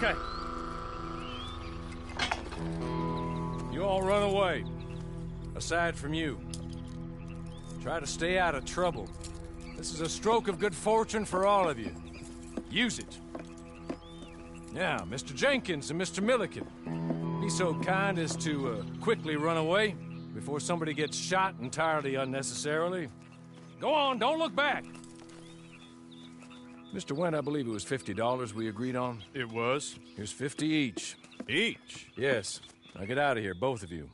Okay. You all run away. Aside from you. Try to stay out of trouble. This is a stroke of good fortune for all of you. Use it. Now, Mr. Jenkins and Mr. Milliken, be so kind as to quickly run away before somebody gets shot entirely unnecessarily. Go on, don't look back. Mr. Wendt, I believe it was $50 we agreed on. It was. Here's 50 each. Each? Yes. Now get out of here, both of you.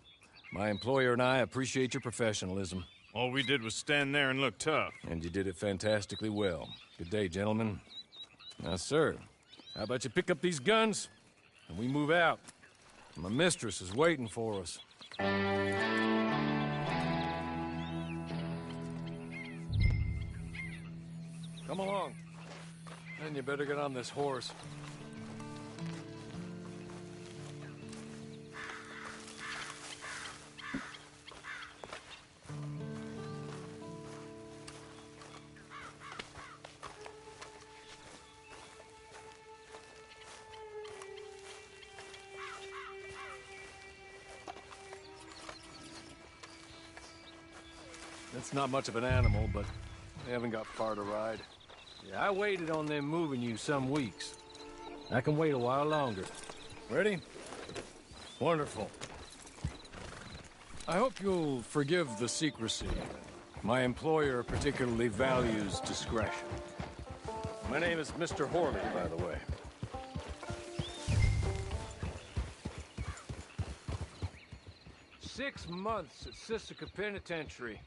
My employer and I appreciate your professionalism. All we did was stand there and look tough. And you did it fantastically well. Good day, gentlemen. Now, sir, how about you pick up these guns and we move out? My mistress is waiting for us. Come along. Then you better get on this horse. It's not much of an animal, but they haven't got far to ride. Yeah, I waited on them moving you some weeks. I can wait a while longer. Ready? Wonderful. I hope you'll forgive the secrecy. My employer particularly values discretion. My name is Mr. Horley, by the way. "6 months at Sisika Penitentiary.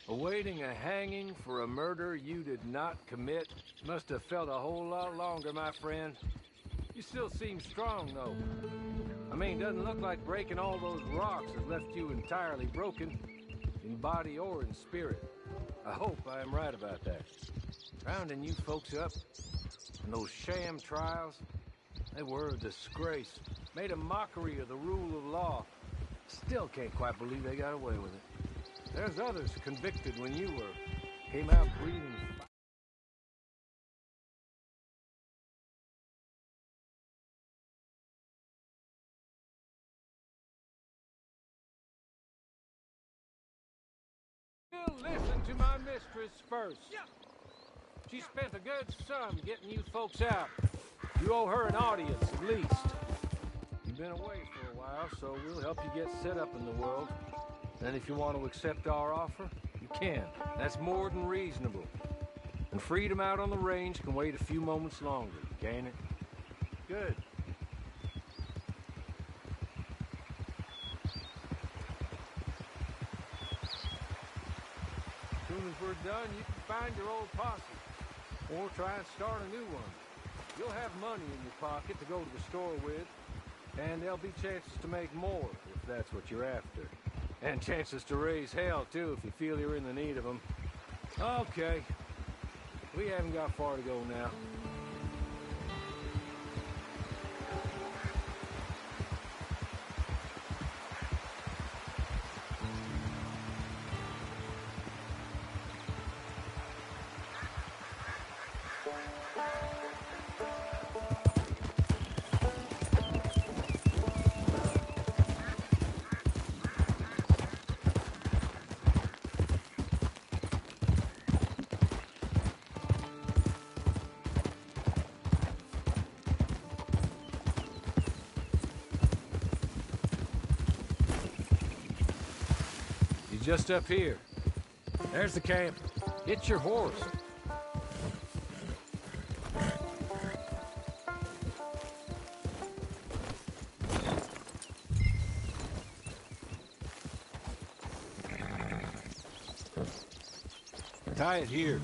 Awaiting a hanging for a murder you did not commit. Must have felt a whole lot longer, my friend. You still seem strong, though. I mean, doesn't look like breaking all those rocks has left you entirely broken, in body or in spirit. I hope I am right about that. Rounding you folks up, and those sham trials, they were a disgrace. Made a mockery of the rule of law. Still can't quite believe they got away with it. There's others convicted when you were. Came out breathing fire. Listen to my mistress first. She spent a good sum getting you folks out. You owe her an audience, at least. You've been away for a while, so we'll help you get set up in the world. And if you want to accept our offer, you can. That's more than reasonable. And freedom out on the range can wait a few moments longer, can't it? Good. As soon as we're done, you can find your old posse. Or try and start a new one. You'll have money in your pocket to go to the store with. And there'll be chances to make more, if that's what you're after. And chances to raise hell, too, if you feel you're in the need of them. Okay. We haven't got far to go now. Just up here. There's the camp. Get your horse. Tie it here.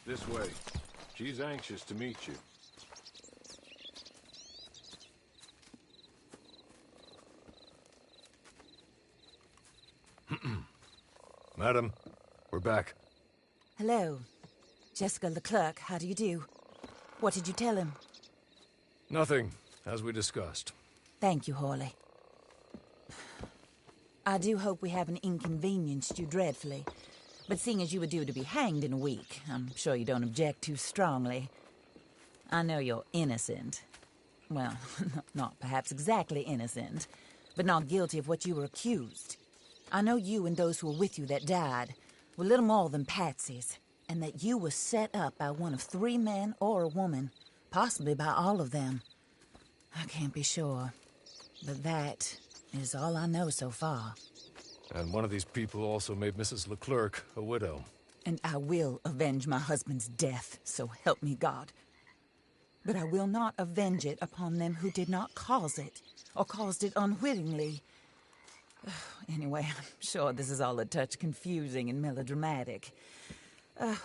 This way. She's anxious to meet you. Madam, we're back. Hello. Jessica Leclerc, how do you do? What did you tell him? Nothing, as we discussed. Thank you, Hawley. I do hope we haven't inconvenienced you dreadfully. But seeing as you were due to be hanged in a week, I'm sure you don't object too strongly. I know you're innocent. Well, not perhaps exactly innocent, but not guilty of what you were accused. I know you and those who were with you that died were little more than patsies, and that you were set up by one of 3 men or a woman, possibly by all of them. I can't be sure, but that is all I know so far. And one of these people also made Mrs. Leclerc a widow. And I will avenge my husband's death, so help me God. But I will not avenge it upon them who did not cause it, or caused it unwittingly. Anyway, I'm sure this is all a touch confusing and melodramatic.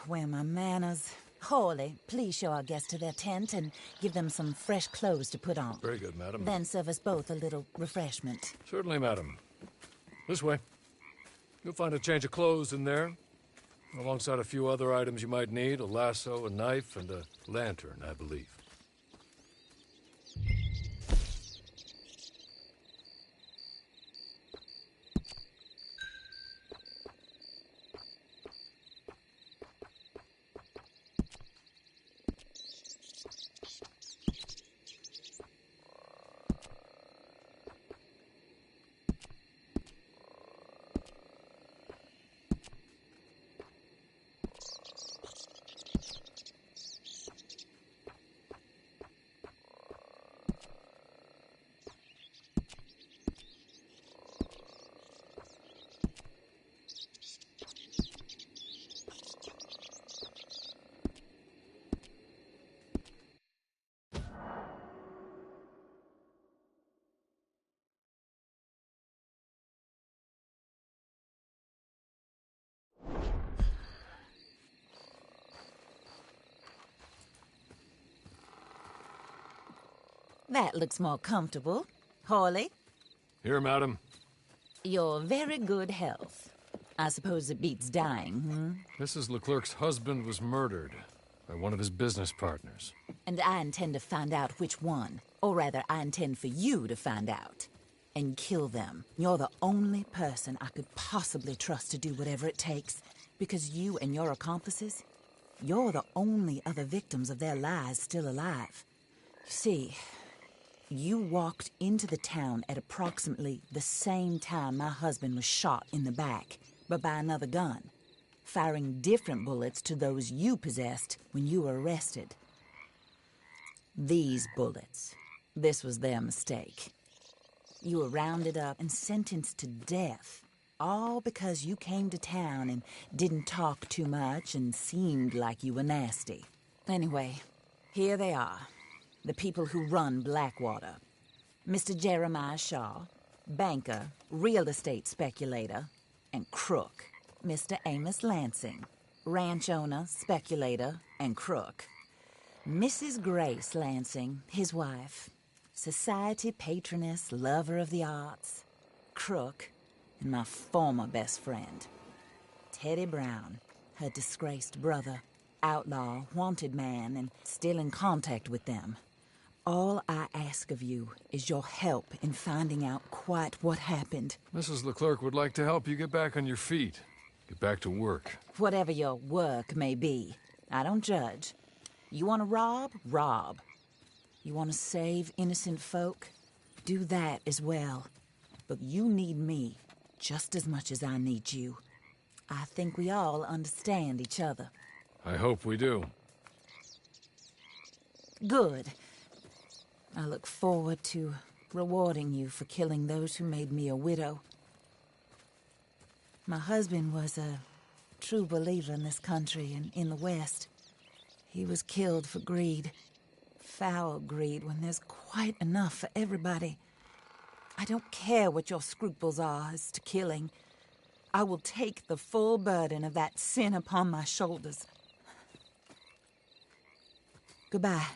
Where are my manners? Hawley, please show our guests to their tent and give them some fresh clothes to put on. Very good, madam. Then serve us both a little refreshment. Certainly, madam. This way. You'll find a change of clothes in there, alongside a few other items you might need, a lasso, a knife, and a lantern, I believe. That looks more comfortable. Hawley, Here, madam. your very good health. I suppose it beats dying, Mrs. Leclerc's husband was murdered by one of his business partners. And I intend to find out which one. Or rather, I intend for you to find out. And kill them. You're the only person I could possibly trust to do whatever it takes. Because you and your accomplices, you're the only other victims of their lies still alive. You see, you walked into the town at approximately the same time my husband was shot in the back, but by another gun, firing different bullets to those you possessed when you were arrested. These bullets, this was their mistake. You were rounded up and sentenced to death, all because you came to town and didn't talk too much and seemed like you were nasty. Anyway, here they are. The people who run Blackwater. Mr. Jeremiah Shaw, banker, real estate speculator, and crook. Mr. Amos Lansing, ranch owner, speculator, and crook. Mrs. Grace Lansing, his wife, society patroness, lover of the arts, crook, and my former best friend. Teddy Brown, her disgraced brother, outlaw, wanted man, and still in contact with them. All I ask of you is your help in finding out quite what happened. Mrs. Leclerc would like to help you get back on your feet. Get back to work. Whatever your work may be, I don't judge. You want to rob? Rob. You want to save innocent folk? Do that as well. But you need me just as much as I need you. I think we all understand each other. I hope we do. Good. I look forward to rewarding you for killing those who made me a widow. My husband was a true believer in this country and in the West. He was killed for greed. Foul greed when there's quite enough for everybody. I don't care what your scruples are as to killing. I will take the full burden of that sin upon my shoulders. Goodbye,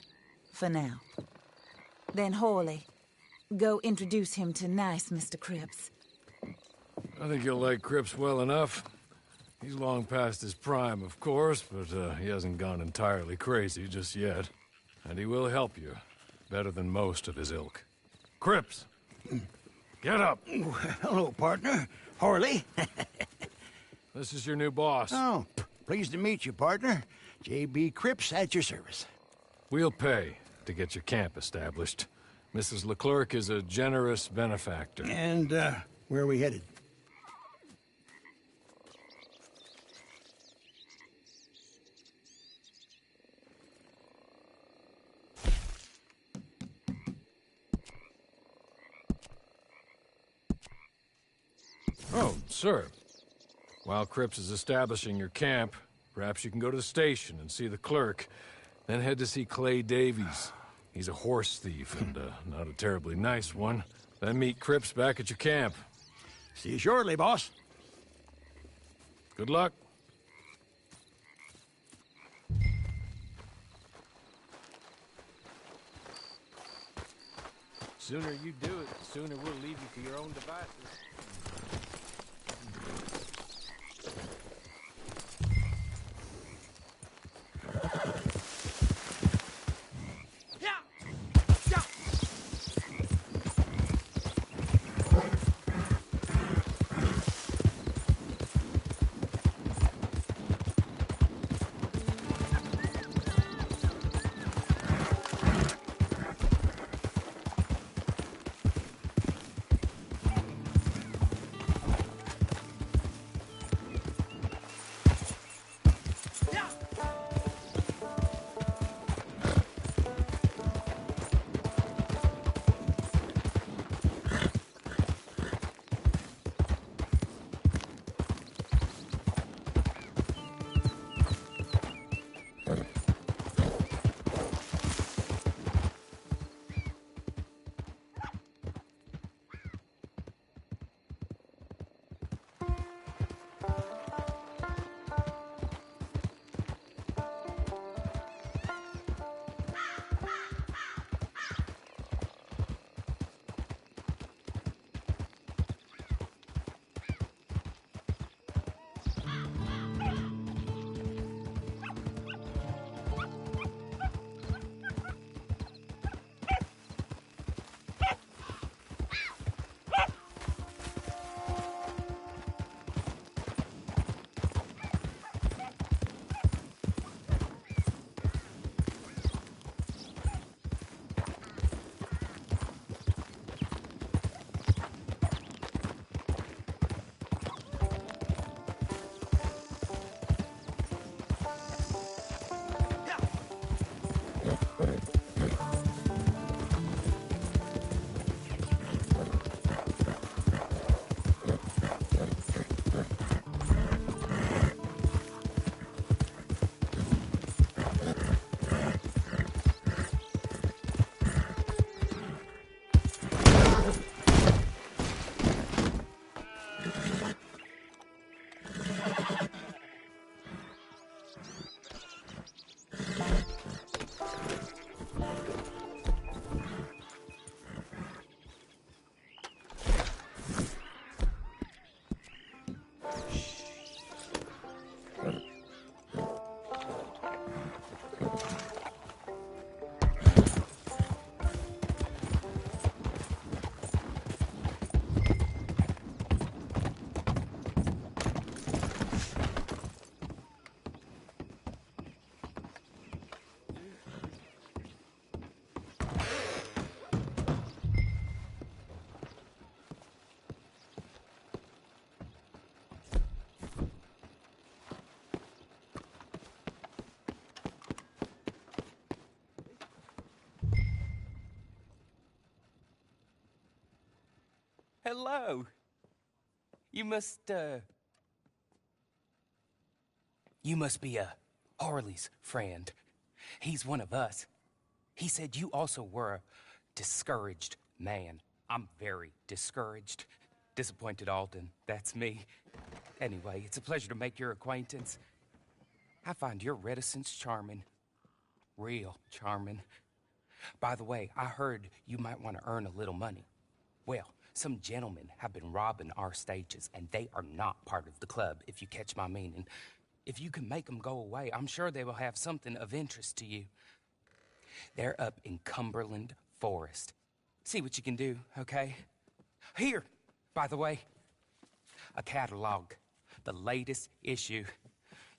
for now. Then Hawley, go introduce him to nice Mr. Cripps. I think you'll like Cripps well enough. He's long past his prime, of course, but he hasn't gone entirely crazy just yet. And he will help you, better than most of his ilk. Cripps! Get up! Hello, partner. Harley. This is your new boss. Oh, pleased to meet you, partner. J.B. Cripps at your service. We'll pay to get your camp established. Mrs. Leclerc is a generous benefactor. And, where are we headed? Oh, sir. While Cripps is establishing your camp, perhaps you can go to the station and see the clerk, then head to see Clay Davies. He's a horse thief, and not a terribly nice one. Then meet Cripps back at your camp. See you shortly, boss. Good luck. Sooner you do it, the sooner we'll leave you to your own devices. Hello. You must be Harley's friend. He's one of us. He said you also were a discouraged man. I'm very discouraged. Disappointed Alden, that's me. Anyway, it's a pleasure to make your acquaintance. I find your reticence charming. Real charming. By the way, I heard you might want to earn a little money. Well, Some gentlemen have been robbing our stages, and they are not part of the club, if you catch my meaning. If you can make them go away, I'm sure they will have something of interest to you. They're up in Cumberland Forest. See what you can do, okay? Here, by the way, a catalog. The latest issue.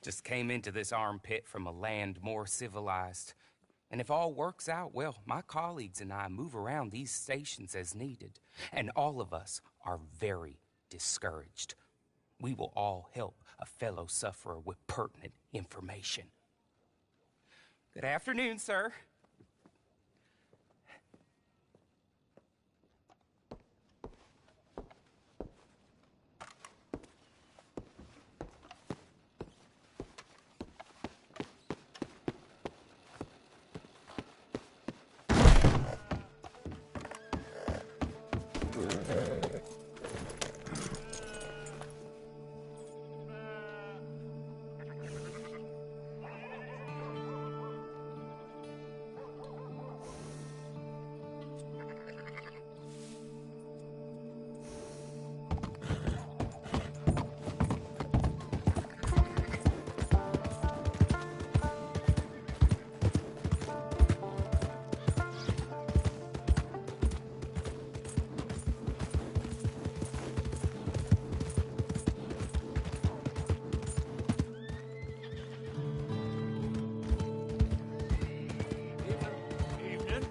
Just came into this armpit from a land more civilized. And if all works out, well, my colleagues and I move around these stations as needed. And all of us are very discouraged. We will all help a fellow sufferer with pertinent information. Good afternoon, sir. Evening.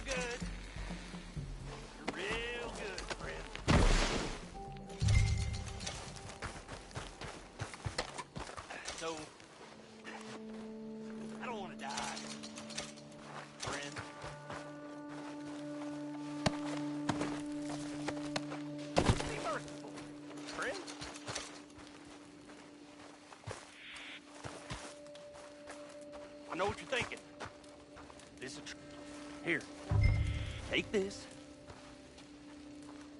good. You're real good, friend. So, I don't want to die, friend. Be merciful, friend. I know what you're thinking. This is here. Take this.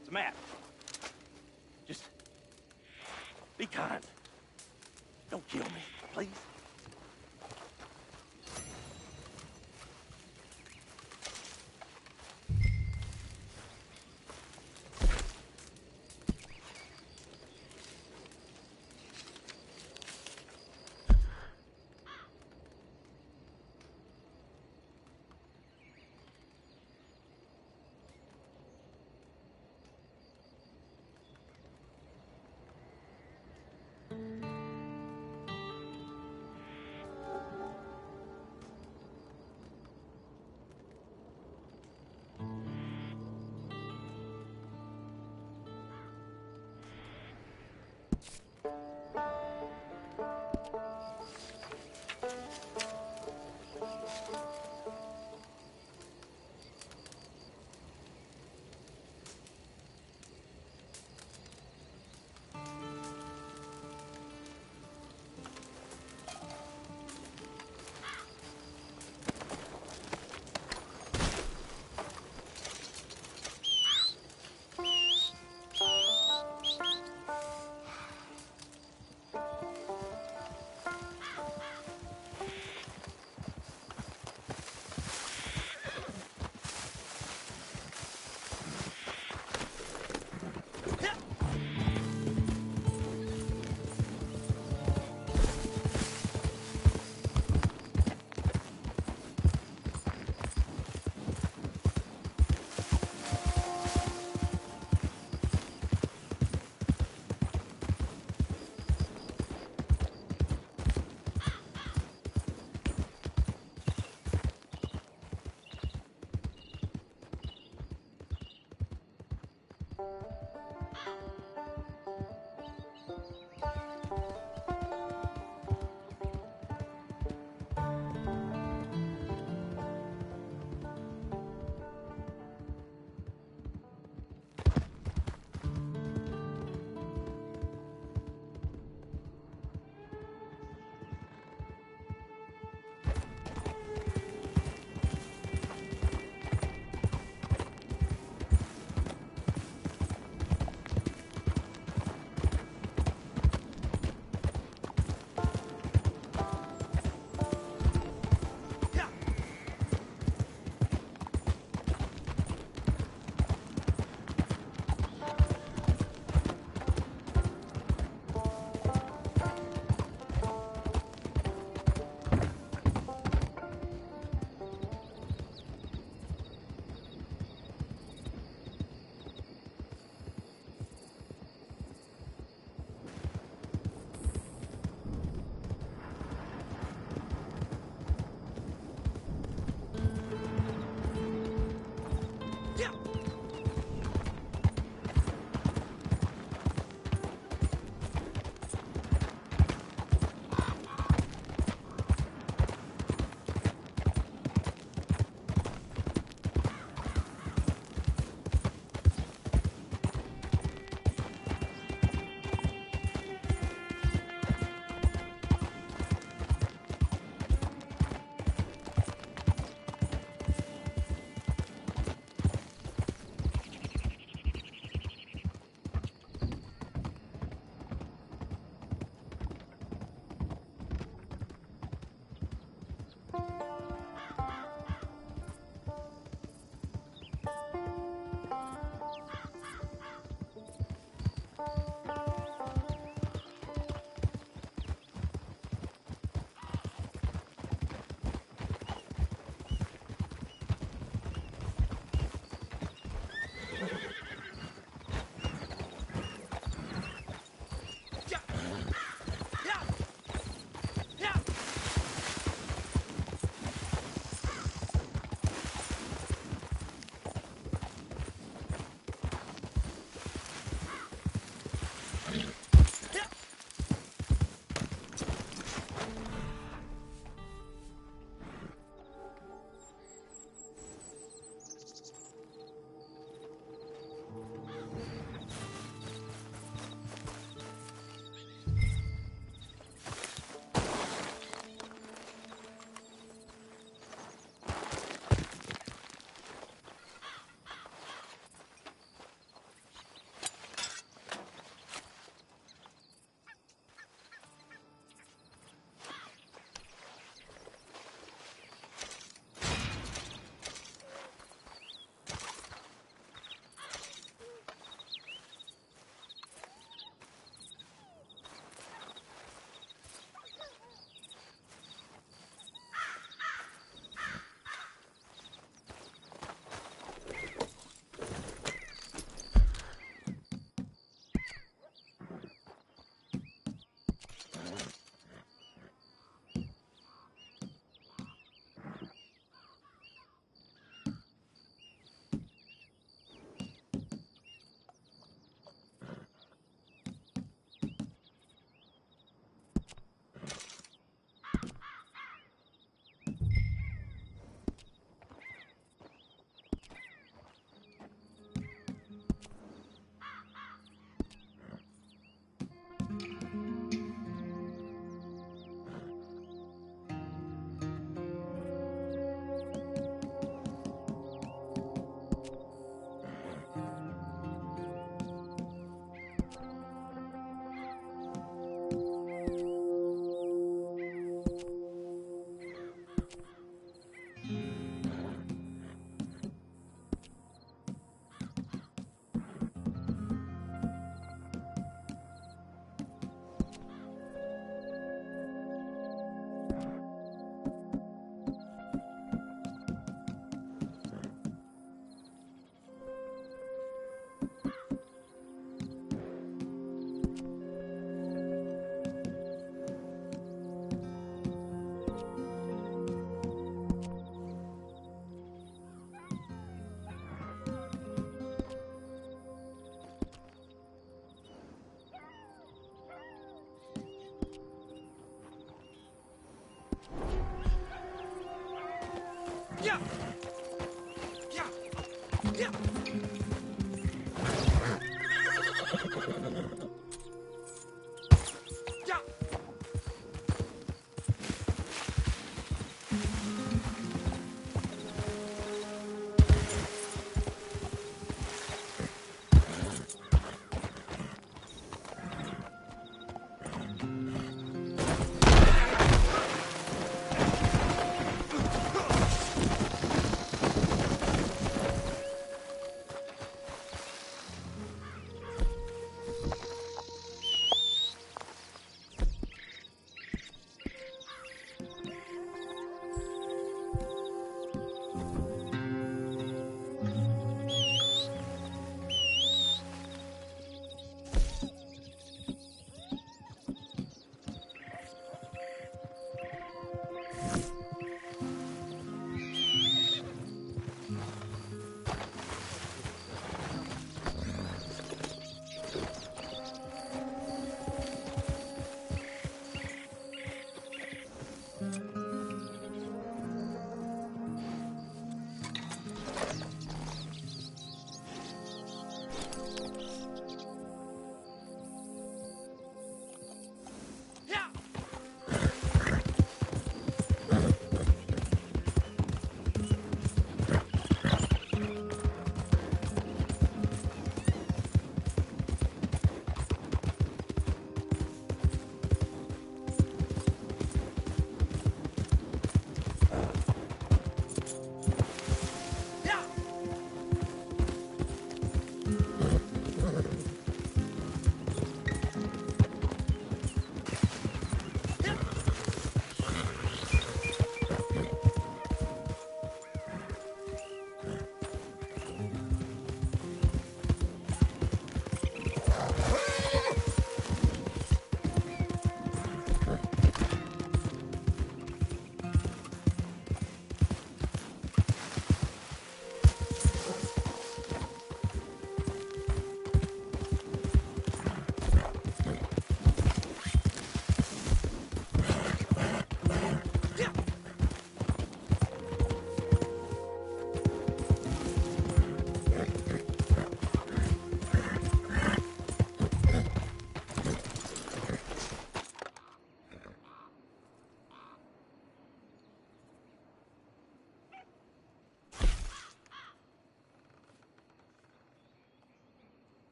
It's a map. Just be kind. Don't kill me, please.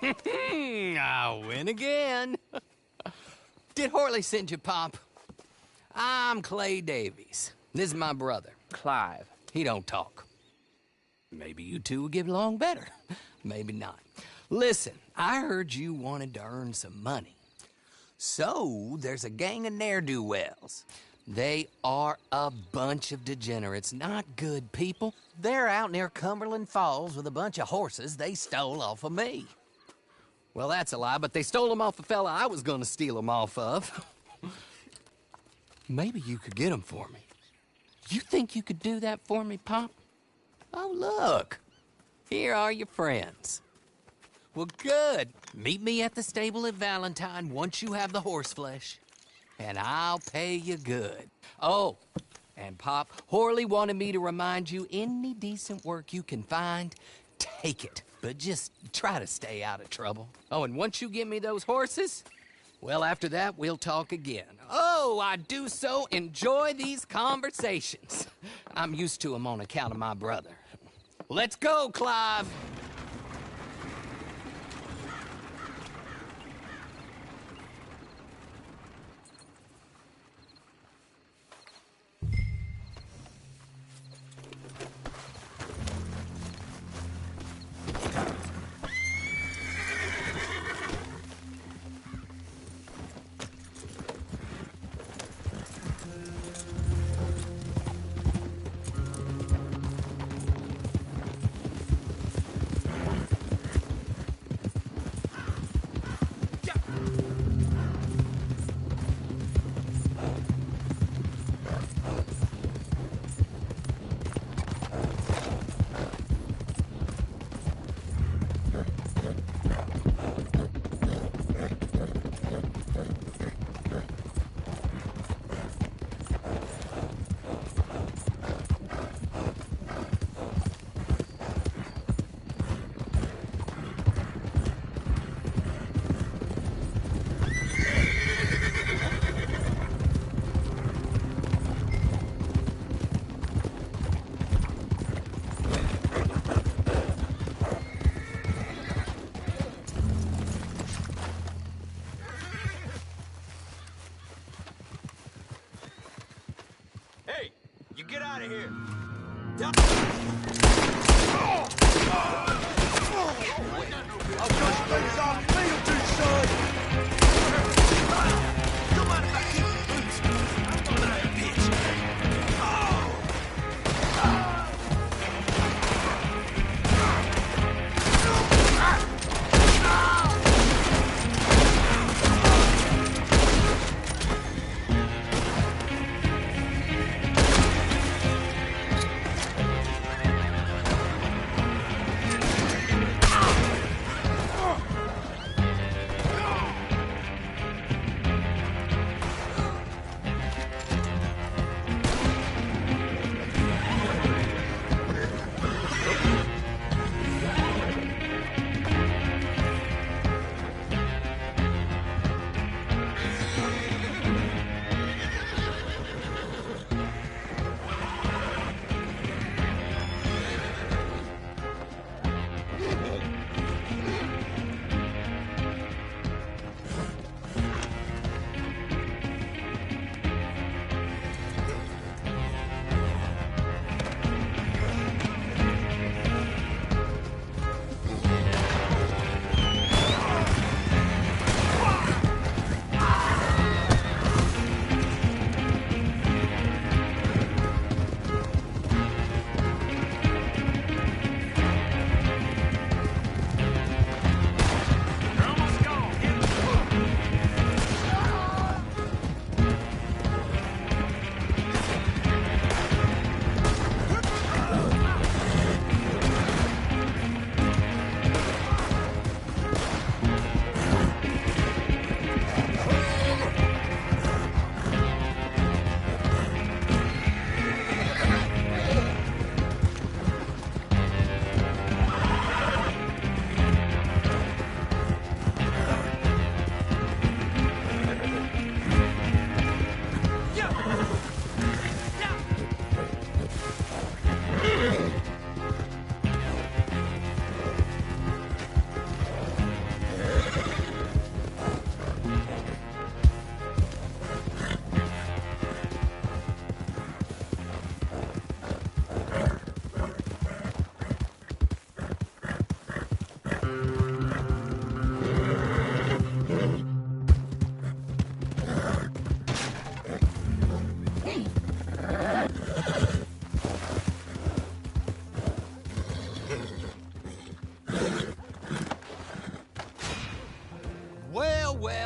I win again. Did Horley send you, Pop? I'm Clay Davies. This is my brother, Clive. He don't talk. Maybe you two will get along better. Maybe not. Listen, I heard you wanted to earn some money. So, there's a gang of ne'er-do-wells. They are a bunch of degenerates, not good people. They're out near Cumberland Falls with a bunch of horses they stole off of me. Well, that's a lie, but they stole them off a fella I was gonna steal them off of. Maybe you could get them for me. You think you could do that for me, Pop? Oh, look. Here are your friends. Well, good. Meet me at the stable at Valentine once you have the horse flesh. And I'll pay you good. Oh, and Pop, Horley wanted me to remind you, any decent work you can find, take it. But just try to stay out of trouble. Oh, and once you give me those horses, well, after that, we'll talk again. Oh, I do so enjoy these conversations. I'm used to them on account of my brother. Let's go, Clive. out of here. I'll touch base on fealty, son. Don't mind if I keep your boots. I'm gonna bitch.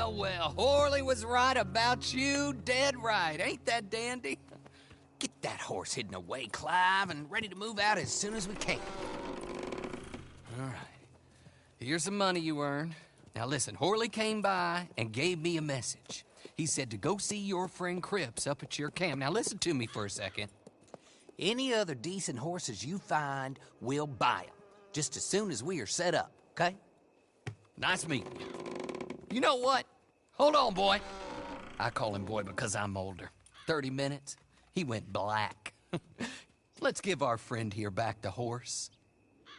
Well, Horley was right about you, dead right. Ain't that dandy? Get that horse hidden away, Clive, and ready to move out as soon as we can. All right. Here's some money you earned. Now listen, Horley came by and gave me a message. He said to go see your friend Cripps up at your camp. Now listen to me for a second. Any other decent horses you find, we'll buy them. Just as soon as we are set up, okay? Nice meeting you. You know what? Hold on, boy. I call him boy because I'm older. 30 minutes, he went black. Let's give our friend here back the horse.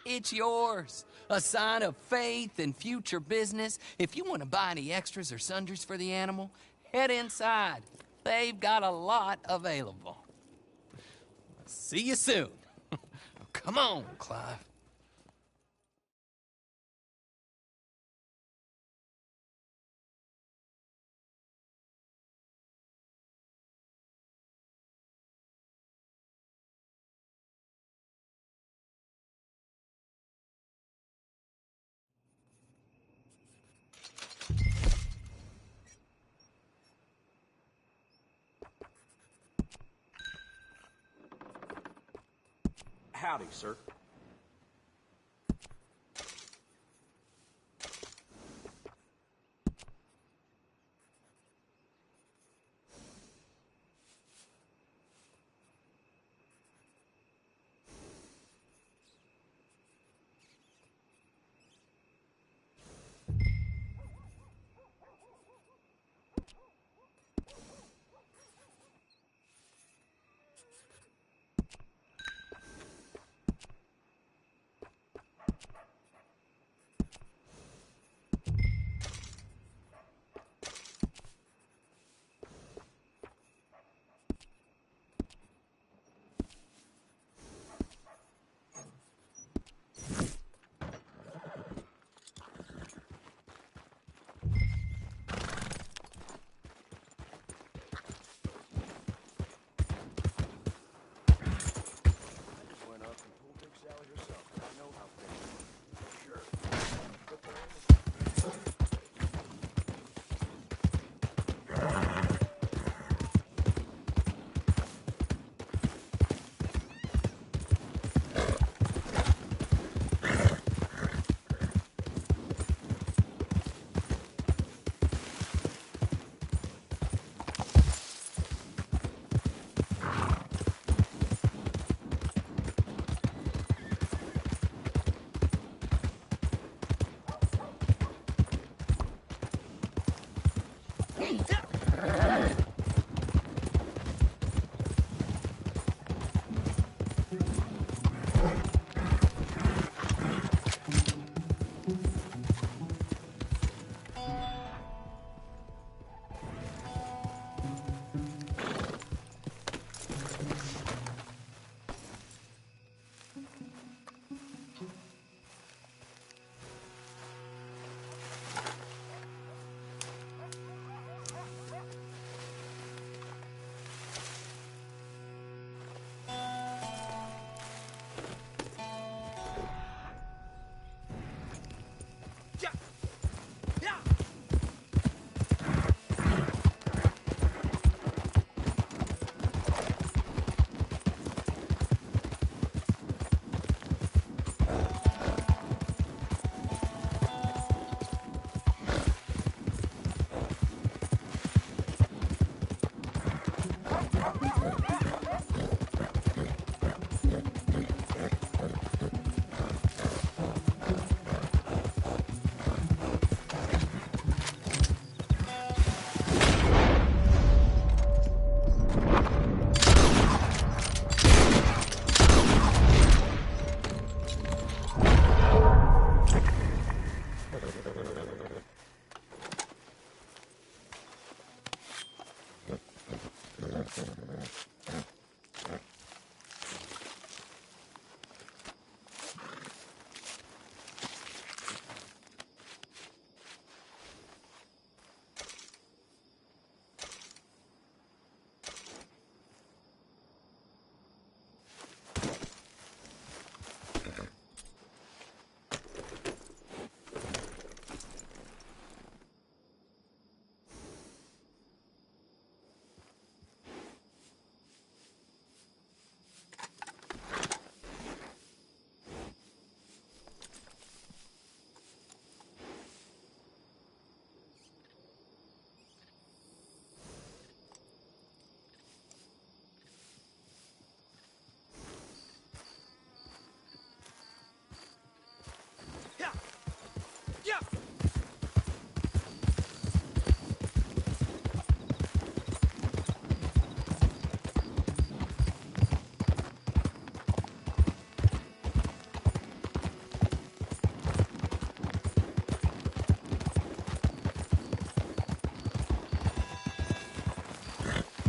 It's yours. A sign of faith and future business. If you want to buy any extras or sundries for the animal, head inside. They've got a lot available. See you soon. Come on, Clive. Howdy, sir.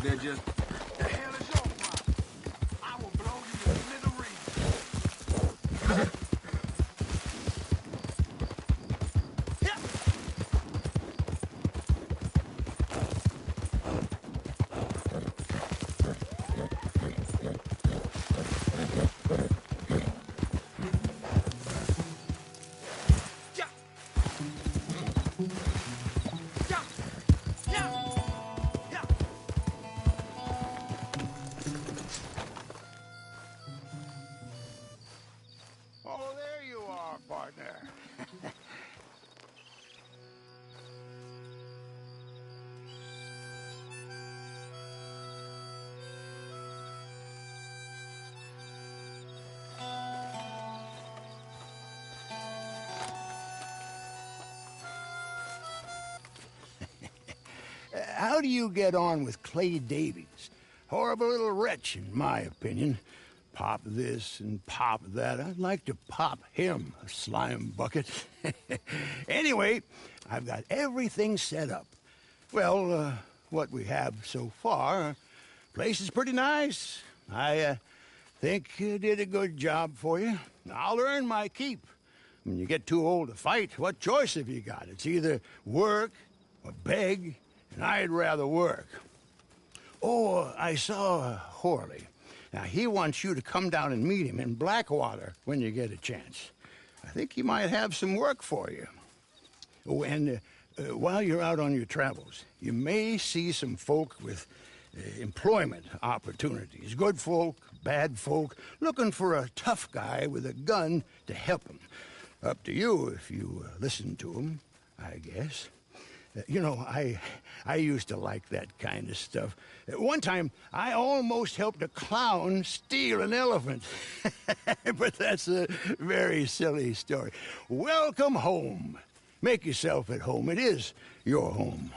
They're just... The hell is your problem? I will blow you to smithereens. Oh, there you are, partner. How do you get on with Clay Davies? Horrible little wretch, in my opinion. Pop this and pop that. I'd like to pop him, a slime bucket. Anyway, I've got everything set up. Well, what we have so far, place is pretty nice. I think you did a good job for you. I'll earn my keep. When you get too old to fight, what choice have you got? It's either work or beg, and I'd rather work. Oh, I saw Horley. Now, he wants you to come down and meet him in Blackwater when you get a chance. I think he might have some work for you. Oh, and while you're out on your travels, you may see some folk with employment opportunities. Good folk, bad folk, looking for a tough guy with a gun to help them. Up to you if you listen to them, I guess. You know, I used to like that kind of stuff. One time, I almost helped a clown steal an elephant. But that's a very silly story. Welcome home. Make yourself at home. It is your home.